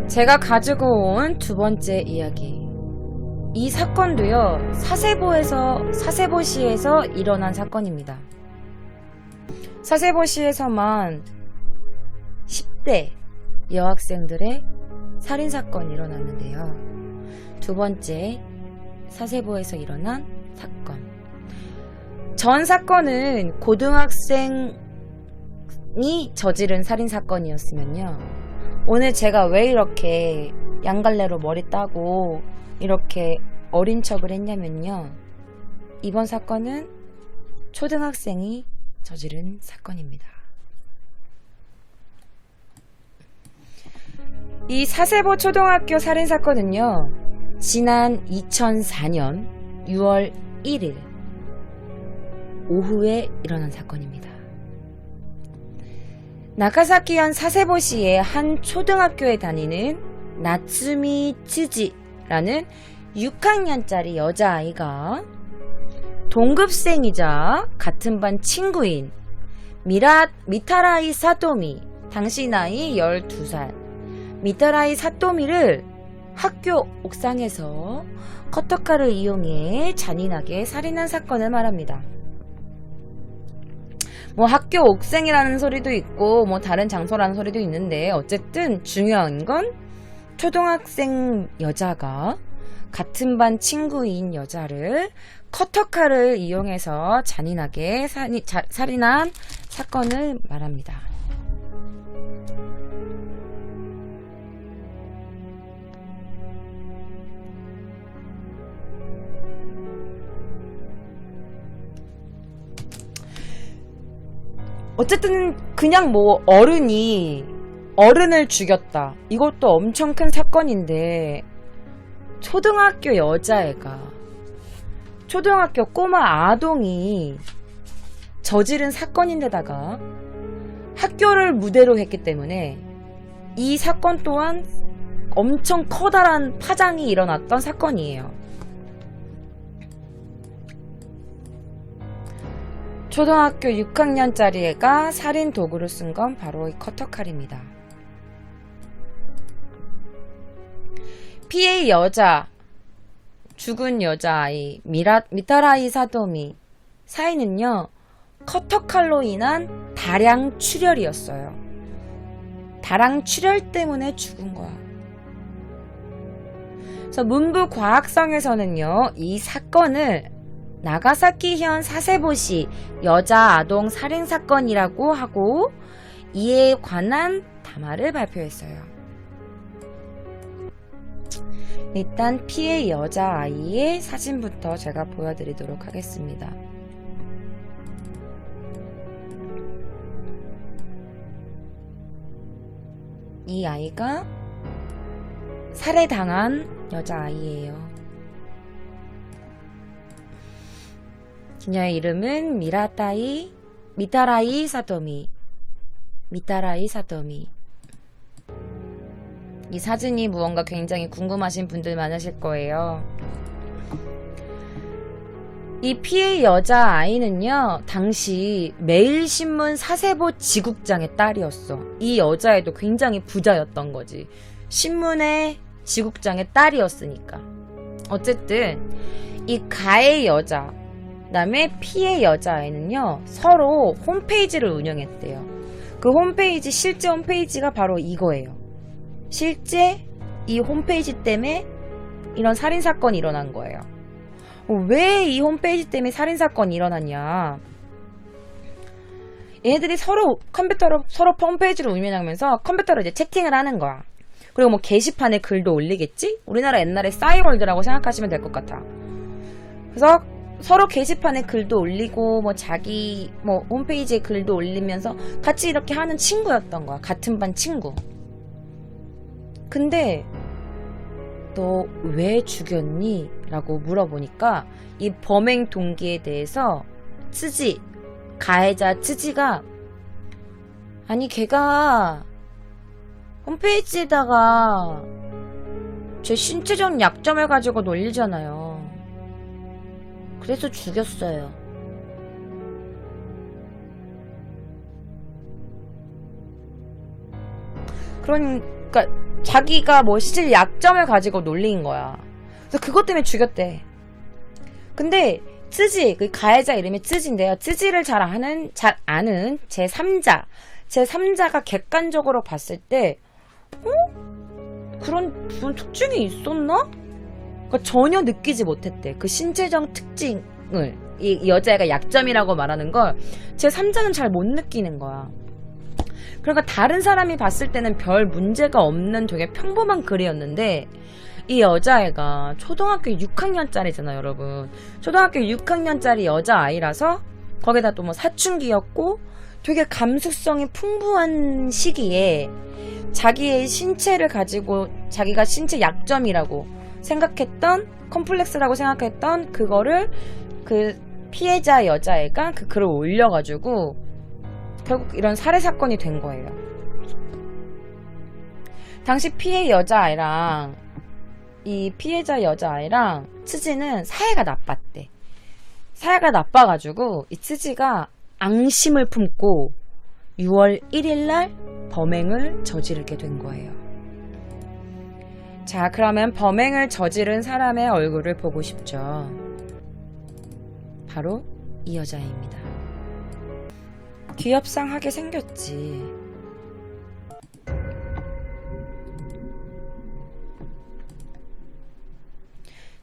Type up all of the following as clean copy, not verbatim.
제가 가지고 온 두 번째 이야기. 이 사건도요, 사세보시에서 일어난 사건입니다. 사세보시에서만 10대 여학생들의 살인사건이 일어났는데요. 두 번째, 사세보에서 일어난 사건. 전 사건은 고등학생이 저지른 살인사건이었으면요, 오늘 제가 왜 이렇게 양갈래로 머리 따고 이렇게 어린 척을 했냐면요, 이번 사건은 초등학생이 저지른 사건입니다. 이 사세보 초등학교 살인사건은요, 지난 2004년 6월 1일 오후에 일어난 사건입니다. 나가사키현 사세보시의 한 초등학교에 다니는 나츠미 츠지라는 6학년짜리 여자아이가 동급생이자 같은 반 친구인 미타라이 사토미, 당시 나이 12살 미타라이 사토미를 학교 옥상에서 커터칼을 이용해 잔인하게 살인한 사건을 말합니다. 뭐 학교 옥상이라는 소리도 있고 뭐 다른 장소라는 소리도 있는데, 어쨌든 중요한 건 초등학생 여자가 같은 반 친구인 여자를 커터칼을 이용해서 잔인하게 살인한 사건을 말합니다. 어쨌든 그냥 뭐 어른을 죽였다, 이것도 엄청 큰 사건인데, 초등학교 여자애가, 초등학교 꼬마 아동이 저지른 사건인데다가 학교를 무대로 했기 때문에 이 사건 또한 엄청 커다란 파장이 일어났던 사건이에요. 초등학교 6학년짜리 애가 살인 도구를 쓴 건 바로 이 커터칼입니다. 피해 여자, 죽은 여자아이 미타라이 사토미 사인은요, 커터칼로 인한 다량 출혈이었어요. 다량 출혈 때문에 죽은 거야. 그래서 문부 과학성에서는요, 이 사건을 나가사키현 사세보시 여자 아동 살인사건이라고 하고 이에 관한 담화를 발표했어요. 일단 피해 여자아이의 사진부터 제가 보여드리도록 하겠습니다. 이 아이가 살해당한 여자아이예요. 그녀의 이름은 미타라이 사토미. 이 사진이 무언가 굉장히 궁금하신 분들 많으실 거예요. 이 피해 여자아이는요, 당시 매일신문 사세보 지국장의 딸이었어. 이 여자애도 굉장히 부자였던 거지. 신문의 지국장의 딸이었으니까. 어쨌든 이 가해 여자, 그 다음에 피해 여자애는요, 서로 홈페이지를 운영했대요. 그 홈페이지, 실제 홈페이지가 바로 이거예요. 실제 이 홈페이지 때문에 이런 살인사건이 일어난 거예요. 왜 이 홈페이지 때문에 살인사건이 일어났냐, 얘네들이 서로 홈페이지를 운영하면서 컴퓨터로 이제 채팅을 하는 거야. 그리고 뭐 게시판에 글도 올리겠지? 우리나라 옛날에 싸이월드라고 생각하시면 될 것 같아. 그래서 서로 게시판에 글도 올리고 뭐 자기 뭐 홈페이지에 글도 올리면서 같이 이렇게 하는 친구였던 거야. 같은 반 친구. 근데 너 왜 죽였니? 라고 물어보니까 이 범행 동기에 대해서 가해자 츠지가, 아니 걔가 홈페이지에다가 제 신체적 약점을 가지고 놀리잖아요. 그래서 죽였어요. 그러니까 자기가 뭐 실질 약점을 가지고 놀린 거야. 그래서 그것 때문에 죽였대. 근데 쯔지, 그 가해자 이름이 쯔지인데요. 쯔지를 잘 아는 제3자가 객관적으로 봤을 때 그런 특징이 있었나? 그러니까 전혀 느끼지 못했대. 그 신체적 특징을 이 여자애가 약점이라고 말하는 걸 제3자는 잘 못 느끼는 거야. 그러니까 다른 사람이 봤을 때는 별 문제가 없는 되게 평범한 글이었는데 이 여자애가 초등학교 6학년짜리잖아 여러분. 초등학교 6학년짜리 여자아이라서 거기다 또 뭐 사춘기였고 되게 감수성이 풍부한 시기에 자기의 신체를 가지고 자기가 신체 약점이라고 생각했던 컴플렉스라고 생각했던 그거를 그 피해자 여자애가 그 글을 올려가지고 결국 이런 살해 사건이 된 거예요. 당시 피해자 여자아이랑 츠지는 사이가 나빴대. 사이가 나빠가지고 이 츠지가 앙심을 품고 6월 1일날 범행을 저지르게 된 거예요. 자, 그러면 범행을 저지른 사람의 얼굴을 보고 싶죠. 바로 이 여자입니다. 귀엽상하게 생겼지.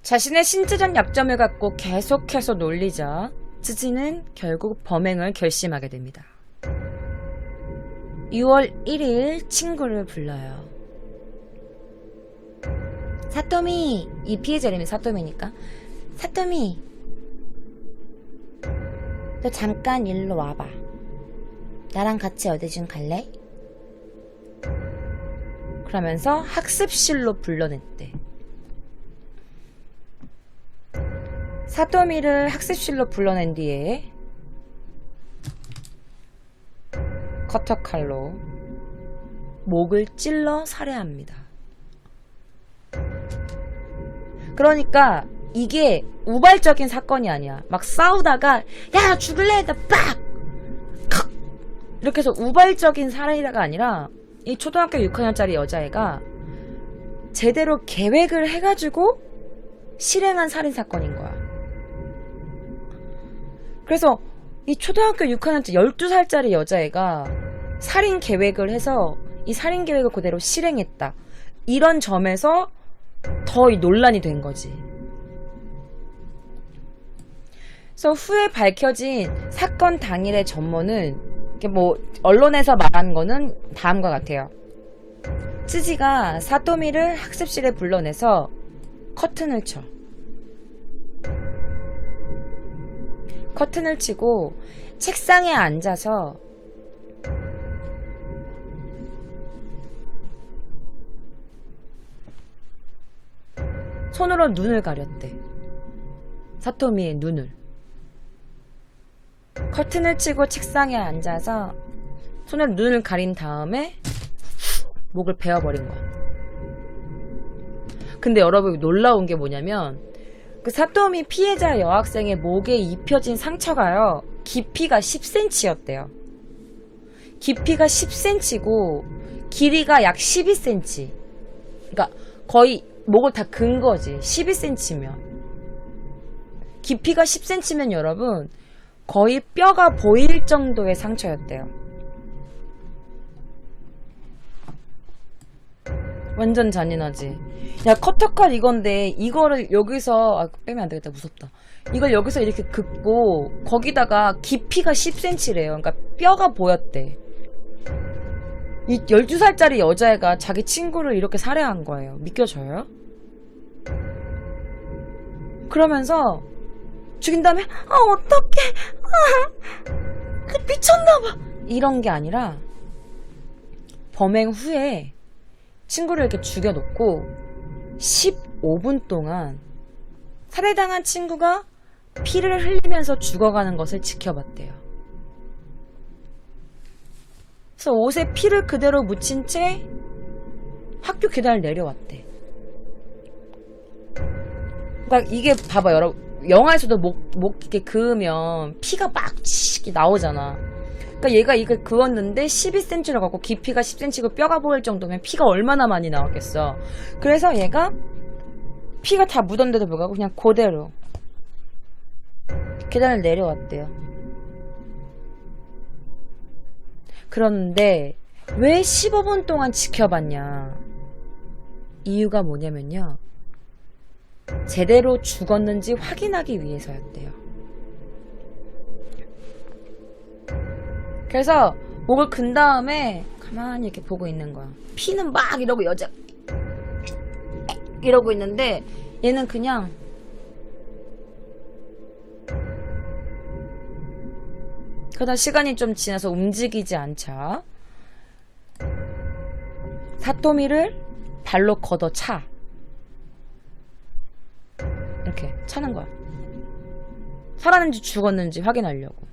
자신의 신체적 약점을 갖고 계속해서 놀리자 쯔지는 결국 범행을 결심하게 됩니다. 6월 1일 친구를 불러요. 사토미, 이 피해자 이름이 사토미니까. 사토미, 너 잠깐 일로 와봐. 나랑 같이 어디 좀 갈래? 그러면서 학습실로 불러냈대. 사토미를 학습실로 불러낸 뒤에 커터칼로 목을 찔러 살해합니다. 그러니까 이게 우발적인 사건이 아니야. 막 싸우다가 야 죽을래? 나 빡! 이렇게 해서 우발적인 살해가 아니라 이 초등학교 6학년짜리 여자애가 제대로 계획을 해가지고 실행한 살인사건인 거야. 그래서 이 초등학교 6학년짜리 12살짜리 여자애가 살인 계획을 해서 이 살인 계획을 그대로 실행했다. 이런 점에서 더 이 논란이 된 거지. 그래서 후에 밝혀진 사건 당일의 전모는 뭐 언론에서 말한 거는 다음과 같아요. 쯔지가 사토미를 학습실에 불러내서 커튼을 쳐. 커튼을 치고 책상에 앉아서 손으로 눈을 가렸대. 사토미의 눈을. 커튼을 치고 책상에 앉아서 손으로 눈을 가린 다음에 목을 베어버린 거야. 근데 여러분 놀라운 게 뭐냐면 그 사토미 피해자 여학생의 목에 입혀진 상처가요. 깊이가 10cm였대요. 깊이가 10cm고 길이가 약 12cm. 그러니까 거의 목을 다 근 거지. 12cm면. 깊이가 10cm면 여러분 거의 뼈가 보일 정도의 상처였대요. 완전 잔인하지. 야 커터칼 이건데 이거를 여기서 빼면 안 되겠다. 무섭다. 이걸 여기서 이렇게 긋고 거기다가 깊이가 10cm래요. 그러니까 뼈가 보였대. 이 12살짜리 여자애가 자기 친구를 이렇게 살해한 거예요. 믿겨져요? 그러면서 죽인 다음에 어떡해 미쳤나봐 이런 게 아니라 범행 후에 친구를 이렇게 죽여놓고 15분 동안 살해당한 친구가 피를 흘리면서 죽어가는 것을 지켜봤대요. 그래서 옷에 피를 그대로 묻힌 채 학교 계단을 내려왔대. 그러니까 이게 봐봐 여러분 영화에서도 목 이렇게 그으면 피가 막 나오잖아. 그러니까 얘가 이걸 그었는데 12cm로 가고 깊이가 10cm고 뼈가 보일 정도면 피가 얼마나 많이 나왔겠어. 그래서 얘가 피가 다 묻었는데도 불구하고 그냥 그대로 계단을 내려왔대요. 그런데 왜 15분 동안 지켜봤냐? 이유가 뭐냐면요. 제대로 죽었는지 확인하기 위해서였대요. 그래서 목을 근 다음에 가만히 이렇게 보고 있는 거야. 피는 막 이러고 여자 이러고 있는데 얘는 그냥 그러다 시간이 좀 지나서 움직이지 않자 사토미를 발로 걷어차. 이렇게 차는 거야. 살았는지 죽었는지 확인하려고.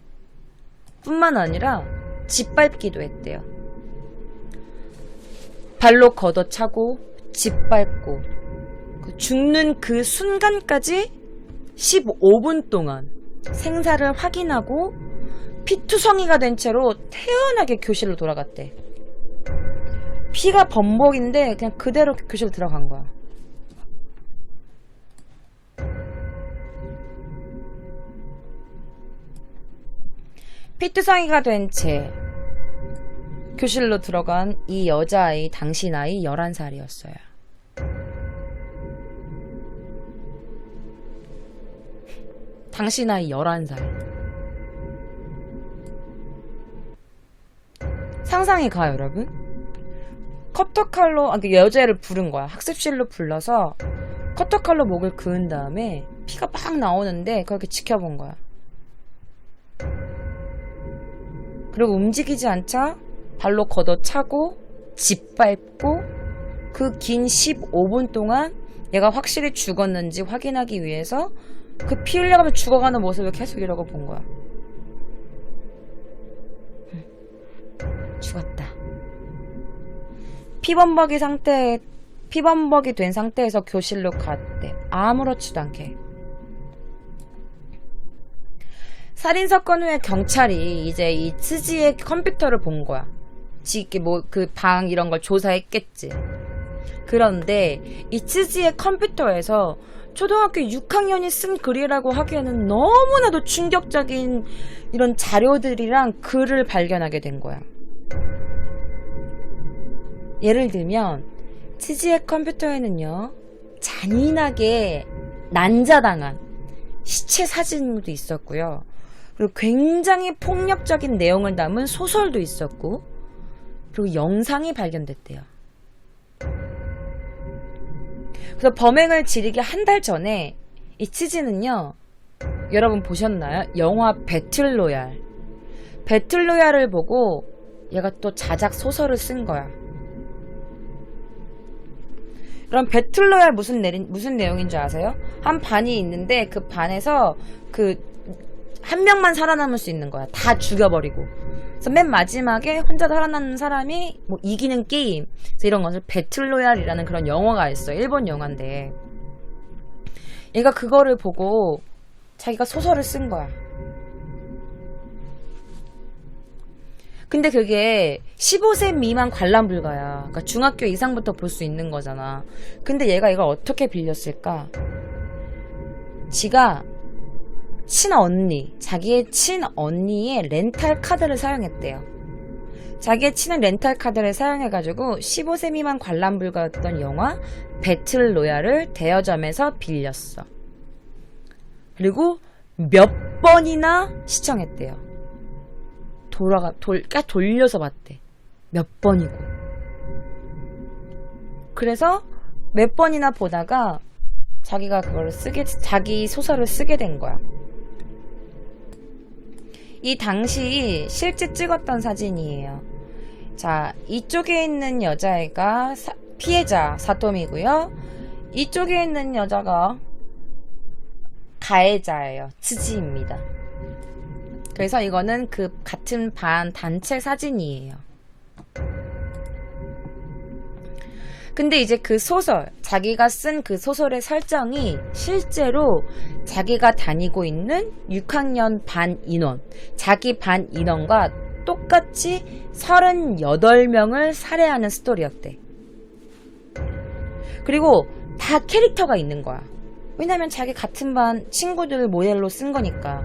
뿐만 아니라 짓밟기도 했대요. 발로 걷어차고 짓밟고 죽는 그 순간까지 15분 동안 생사를 확인하고 피투성이가 된 채로 태연하게 교실로 돌아갔대. 피가 범벅인데 그냥 그대로 교실로 들어간 거야. 피투성이가 된 채 교실로 들어간 이 여자아이 당시 나이 11살이었어요. 당시 나이 11살. 상상이 가요, 여러분? 커터칼로, 그 여자애를 부른 거야. 학습실로 불러서 커터칼로 목을 그은 다음에 피가 막 나오는데 그렇게 지켜본 거야. 그리고 움직이지 않자 발로 걷어차고 짓밟고 그 긴 15분 동안 얘가 확실히 죽었는지 확인하기 위해서 그 피 흘려가면서 죽어가는 모습을 계속 이러고 본 거야. 죽었다. 피범벅이 된 상태에서 교실로 갔대. 아무렇지도 않게. 살인사건 후에 경찰이 이제 이 츠지의 컴퓨터를 본 거야. 뭐 그 방 이런 걸 조사했겠지. 그런데 이 츠지의 컴퓨터에서 초등학교 6학년이 쓴 글이라고 하기에는 너무나도 충격적인 이런 자료들이랑 글을 발견하게 된 거야. 예를 들면 츠지의 컴퓨터에는요, 잔인하게 난자당한 시체 사진도 있었고요. 그리고 굉장히 폭력적인 내용을 담은 소설도 있었고, 그리고 영상이 발견됐대요. 그래서 범행을 지르기 한 달 전에 이 츠지는요, 여러분 보셨나요? 영화 배틀로얄. 배틀로얄을 보고 얘가 또 자작 소설을 쓴 거야. 그럼 배틀로얄 무슨 내용인 줄 아세요? 한 반이 있는데 그 반에서 한 명만 살아남을 수 있는 거야. 다 죽여버리고. 그래서 맨 마지막에 혼자 살아남는 사람이 뭐 이기는 게임. 그래서 이런 것을 배틀로얄이라는 그런 영화가 있어. 일본 영화인데. 얘가 그거를 보고 자기가 소설을 쓴 거야. 근데 그게 15세 미만 관람 불가야. 그러니까 중학교 이상부터 볼 수 있는 거잖아. 근데 얘가 이걸 어떻게 빌렸을까? 지가 자기의 친언니의 렌탈 카드를 사용했대요. 자기의 친한 렌탈 카드를 사용해가지고 15세 미만 관람 불가였던 영화 배틀로얄을 대여점에서 빌렸어. 그리고 몇 번이나 시청했대요. 돌려서 봤대. 몇 번이고. 그래서 몇 번이나 보다가 자기가 자기 소설을 쓰게 된 거야. 이 당시 실제 찍었던 사진이에요. 자, 이쪽에 있는 여자애가 피해자 사토미고요. 이쪽에 있는 여자가 가해자예요. 츠지입니다. 그래서 이거는 그 같은 반 단체 사진이에요. 근데 이제 그 소설, 자기가 쓴 그 소설의 설정이 실제로 자기가 다니고 있는 6학년 반 인원, 자기 반 인원과 똑같이 38명을 살해하는 스토리였대. 그리고 다 캐릭터가 있는 거야. 왜냐면 자기 같은 반 친구들을 모델로 쓴 거니까.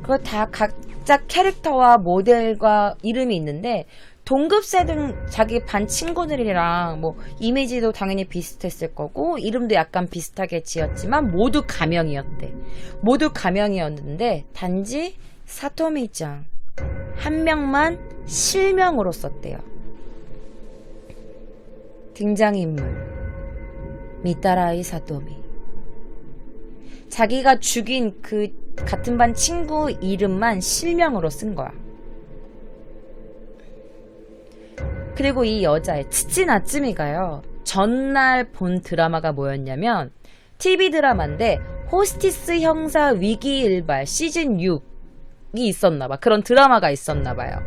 그거 다 각자 캐릭터와 모델과 이름이 있는데 동급생은 자기 반 친구들이랑 뭐 이미지도 당연히 비슷했을 거고 이름도 약간 비슷하게 지었지만 모두 가명이었대. 모두 가명이었는데 단지 사토미짱 한 명만 실명으로 썼대요. 등장인물 미타라이 사토미. 자기가 죽인 그 같은 반 친구 이름만 실명으로 쓴 거야. 그리고 이 여자의 츠치 나츠미가요, 전날 본 드라마가 뭐였냐면 TV 드라마인데 호스티스 형사 위기일발 시즌 6이 있었나봐. 그런 드라마가 있었나봐요.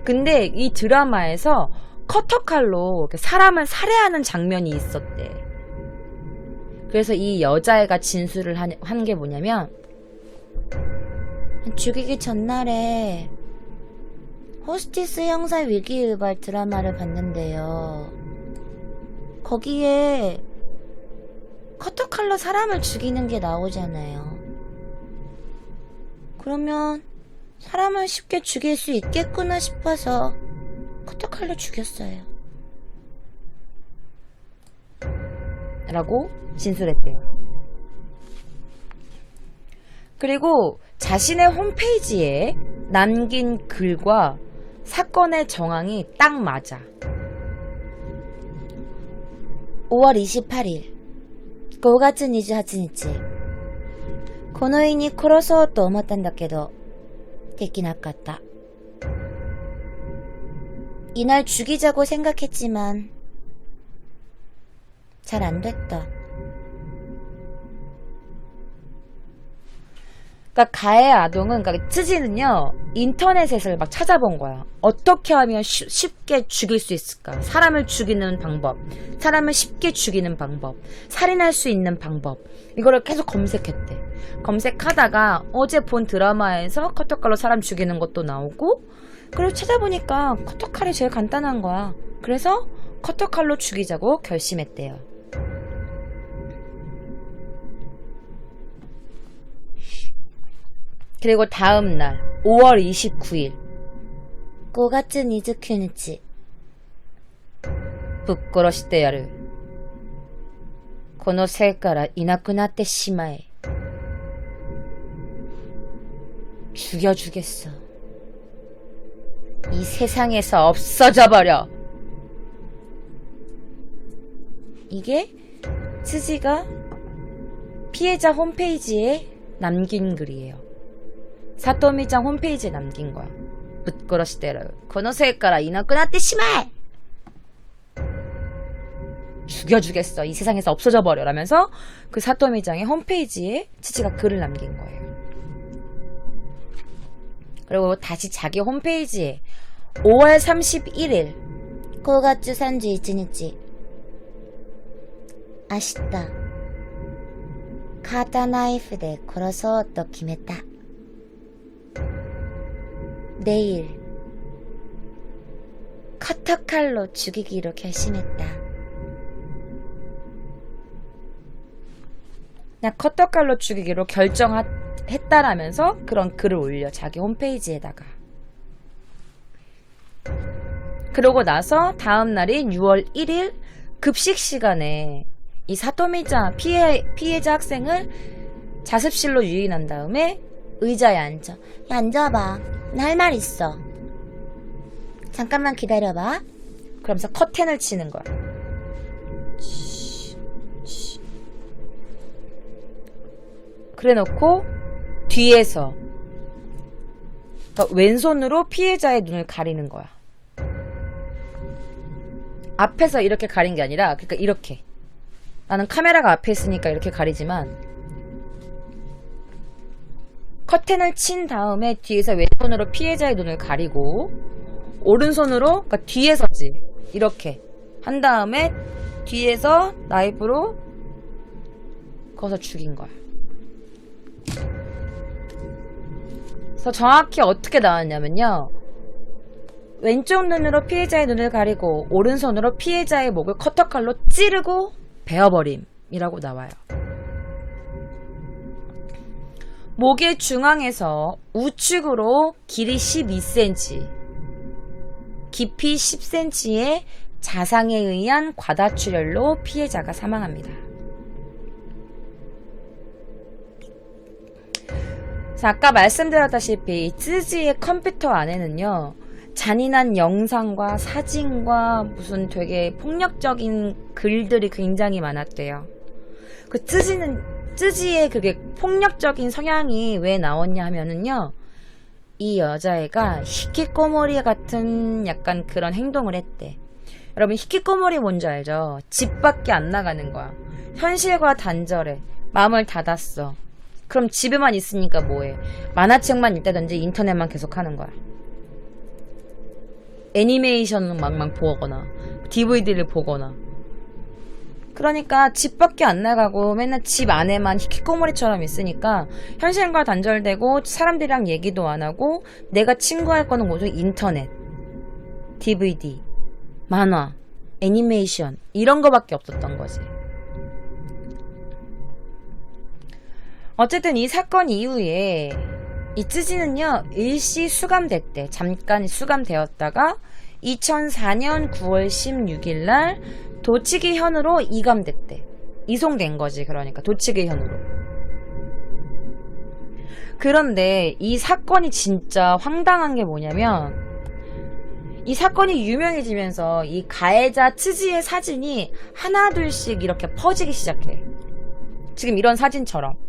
근데 이 드라마에서 커터칼로 사람을 살해하는 장면이 있었대. 그래서 이 여자애가 진술을 한 게 뭐냐면, 죽이기 전날에 호스티스 형사 위기일발 드라마를 봤는데요. 거기에 커터칼로 사람을 죽이는 게 나오잖아요. 그러면 사람을 쉽게 죽일 수 있겠구나 싶어서 커터칼로 죽였어요. 라고 진술했대요. 그리고 자신의 홈페이지에 남긴 글과 사건의 정황이 딱 맞아. 5월 28일 5月28日この家に殺そうと思ったんだけどできなかった. 이날 죽이자고 생각했지만 잘 안 됐다. 그러니까 가해 아동은, 그러니까 쯔지는요, 인터넷에서 막 찾아본 거야. 어떻게 하면 쉽게 죽일 수 있을까? 사람을 죽이는 방법, 사람을 쉽게 죽이는 방법, 살인할 수 있는 방법, 이거를 계속 검색했대. 검색하다가 어제 본 드라마에서 커터칼로 사람 죽이는 것도 나오고, 그리고 찾아보니까 커터칼이 제일 간단한 거야. 그래서 커터칼로 죽이자고 결심했대요. 그리고 다음날 5월 29일 5月29日ぶっ殺してやるこのせいからいなくなってしまえ죽여주겠어 이 세상에서 없어져 버려. 이게 츠지가 피해자 홈페이지에 남긴 글이에요. 사토미짱 홈페이지에 남긴 거야. ぶっ殺してやるこのせいからいなくなってしまえ죽여주겠어. 이 세상에서 없어져 버려. 라면서 그 사토미짱의 홈페이지에 츠지가 글을 남긴 거예요. 그리고 다시 자기 홈페이지에 5월 31일 5月31日明日カータナイフで殺そうと決めた 내일 커터칼로 죽이기로 결심했다. 그냥 커터칼로 죽이기로 결정했다라면서 그런 글을 올려 자기 홈페이지에다가. 그러고 나서 다음 날인 6월 1일 급식 시간에 이 사토미짱 피해자 학생을 자습실로 유인한 다음에 의자에 앉아. 야, 앉아봐. 나 할 말 있어. 잠깐만 기다려봐. 그러면서 커튼을 치는 거야. 그래놓고 뒤에서, 그러니까 왼손으로 피해자의 눈을 가리는 거야. 앞에서 이렇게 가린 게 아니라, 그러니까 이렇게. 나는 카메라가 앞에 있으니까 이렇게 가리지만 커튼을 친 다음에 뒤에서 왼손으로 피해자의 눈을 가리고 오른손으로, 그러니까 뒤에서지, 이렇게 한 다음에 뒤에서 나이프로 거서 죽인 거야. 그래서 정확히 어떻게 나왔냐면요, 왼쪽 눈으로 피해자의 눈을 가리고 오른손으로 피해자의 목을 커터칼로 찌르고 베어버림이라고 나와요. 목의 중앙에서 우측으로 길이 12cm, 깊이 10cm의 자상에 의한 과다출혈로 피해자가 사망합니다. 자, 아까 말씀드렸다시피 쯔지의 컴퓨터 안에는요, 잔인한 영상과 사진과 무슨 되게 폭력적인 글들이 굉장히 많았대요. 그 쯔지의 그게 폭력적인 성향이 왜 나왔냐 하면은요, 이 여자애가 히키코모리 같은 약간 그런 행동을 했대. 여러분, 히키코모리 뭔지 알죠? 집 밖에 안 나가는 거야. 현실과 단절해. 마음을 닫았어. 그럼 집에만 있으니까 뭐해? 만화책만 읽다든지 인터넷만 계속 하는 거야. 애니메이션은 막막 보거나 DVD를 보거나. 그러니까 집 밖에 안 나가고 맨날 집 안에만 히키코모리처럼 있으니까 현실과 단절되고 사람들이랑 얘기도 안 하고 내가 친구할 거는 모두 인터넷, DVD, 만화, 애니메이션 이런 거밖에 없었던 거지. 어쨌든 이 사건 이후에 이 쯔지는요 일시 수감됐대. 잠깐 수감되었다가 2004년 9월 16일 날 도치기현으로 이감됐대. 이송된 거지. 그러니까 도치기현으로. 그런데 이 사건이 진짜 황당한 게 뭐냐면, 이 사건이 유명해지면서 이 가해자 쯔지의 사진이 하나둘씩 이렇게 퍼지기 시작해. 지금 이런 사진처럼.